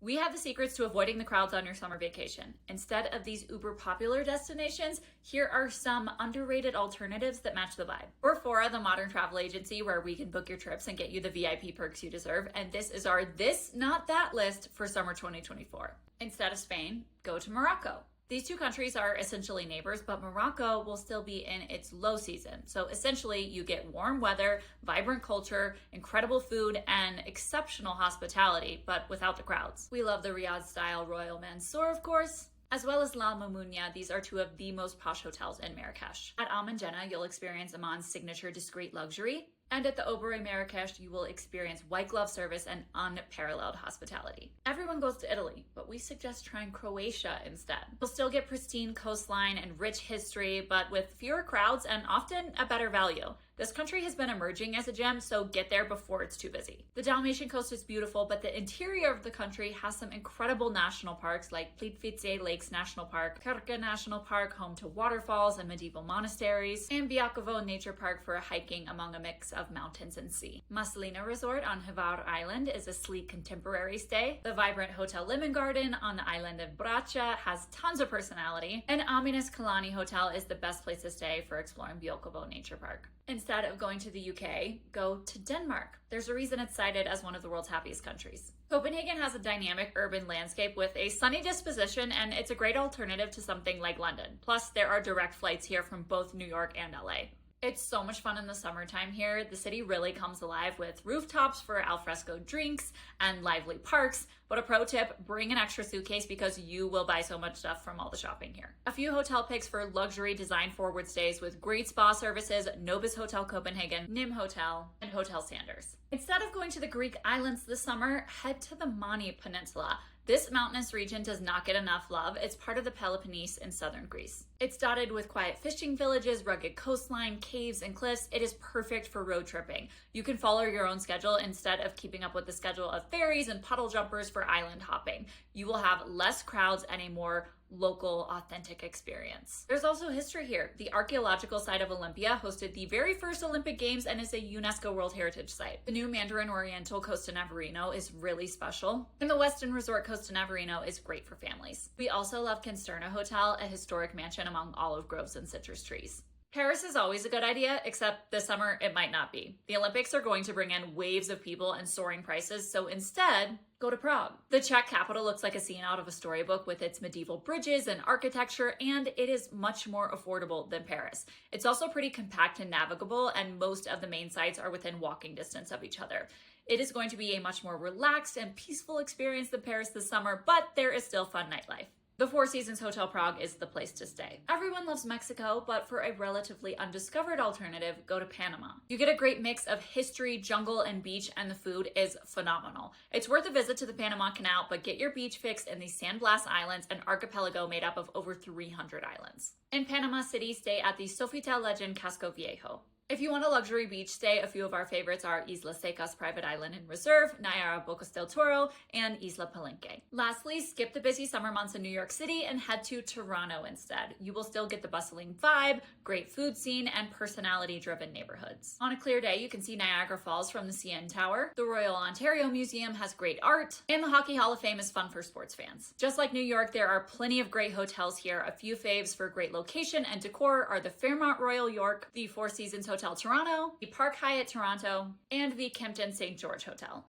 We have the secrets to avoiding the crowds on your summer vacation. Instead of these uber popular destinations, here are some underrated alternatives that match the vibe. We're Fora, the modern travel agency where we can book your trips and get you the VIP perks you deserve, and this is our this, not that list for summer 2024. Instead of Spain, go to Morocco. These two countries are essentially neighbors, but Morocco will still be in its low season. So essentially, you get warm weather, vibrant culture, incredible food, and exceptional hospitality, but without the crowds. We love the Riyadh-style Royal Mansour, of course, as well as La Mamounia. These are two of the most posh hotels in Marrakesh. At Al Manjena, you'll experience Amman's signature discreet luxury. And at the Oberoi Marrakesh, you will experience white glove service and unparalleled hospitality. Everyone goes to Italy, but we suggest trying Croatia instead. You'll still get pristine coastline and rich history, but with fewer crowds and often a better value. This country has been emerging as a gem, so get there before it's too busy. The Dalmatian coast is beautiful, but the interior of the country has some incredible national parks like Plitvice Lakes National Park, Krka National Park, home to waterfalls and medieval monasteries, and Bjakovo Nature Park for hiking among a mix of mountains and sea. Maslina Resort on Hvar Island is a sleek contemporary stay. The vibrant Hotel Lemon Garden on the island of Bracha has tons of personality, and Aminas Kalani Hotel is the best place to stay for exploring Bjakovo Nature Park. Instead of going to the UK, go to Denmark. There's a reason it's cited as one of the world's happiest countries. Copenhagen has a dynamic urban landscape with a sunny disposition, and it's a great alternative to something like London. Plus, there are direct flights here from both New York and LA. It's so much fun in the summertime here. The city really comes alive with rooftops for alfresco drinks and lively parks. But a pro tip, bring an extra suitcase because you will buy so much stuff from all the shopping here. A few hotel picks for luxury design forward stays with great spa services: Nobis Hotel Copenhagen, Nim Hotel, and Hotel Sanders. Instead of going to the Greek islands this summer, head to the Mani Peninsula. This mountainous region does not get enough love. It's part of the Peloponnese in southern Greece. It's dotted with quiet fishing villages, rugged coastline, caves, and cliffs. It is perfect for road tripping. You can follow your own schedule instead of keeping up with the schedule of ferries and puddle jumpers for island hopping. You will have less crowds and a more local, authentic experience. There's also history here. The archaeological site of Olympia hosted the very first Olympic Games and is a UNESCO World Heritage Site. The new Mandarin Oriental Costa Navarino is really special, and the Westin Resort Costa Navarino is great for families. We also love Consterna Hotel, a historic mansion among olive groves and citrus trees. Paris is always a good idea, except this summer it might not be. The Olympics are going to bring in waves of people and soaring prices, so instead, go to Prague. The Czech capital looks like a scene out of a storybook with its medieval bridges and architecture, and it is much more affordable than Paris. It's also pretty compact and navigable, and most of the main sites are within walking distance of each other. It is going to be a much more relaxed and peaceful experience than Paris this summer, but there is still fun nightlife. The Four Seasons Hotel Prague is the place to stay. Everyone loves Mexico, but for a relatively undiscovered alternative, go to Panama. You get a great mix of history, jungle, and beach, and the food is phenomenal. It's worth a visit to the Panama Canal, but get your beach fix in the San Blas Islands, an archipelago made up of over 300 islands. In Panama City, stay at the Sofitel Legend Casco Viejo. If you want a luxury beach stay, a few of our favorites are Isla Secas Private Island and Reserve, Nayara Bocas del Toro, and Isla Palenque. Lastly, skip the busy summer months in New York City and head to Toronto instead. You will still get the bustling vibe, great food scene, and personality-driven neighborhoods. On a clear day, you can see Niagara Falls from the CN Tower. The Royal Ontario Museum has great art, and the Hockey Hall of Fame is fun for sports fans. Just like New York, there are plenty of great hotels here. A few faves for great location and decor are the Fairmont Royal York, the Four Seasons Hotel Toronto, the Park Hyatt Toronto, and the Kempton St. George Hotel.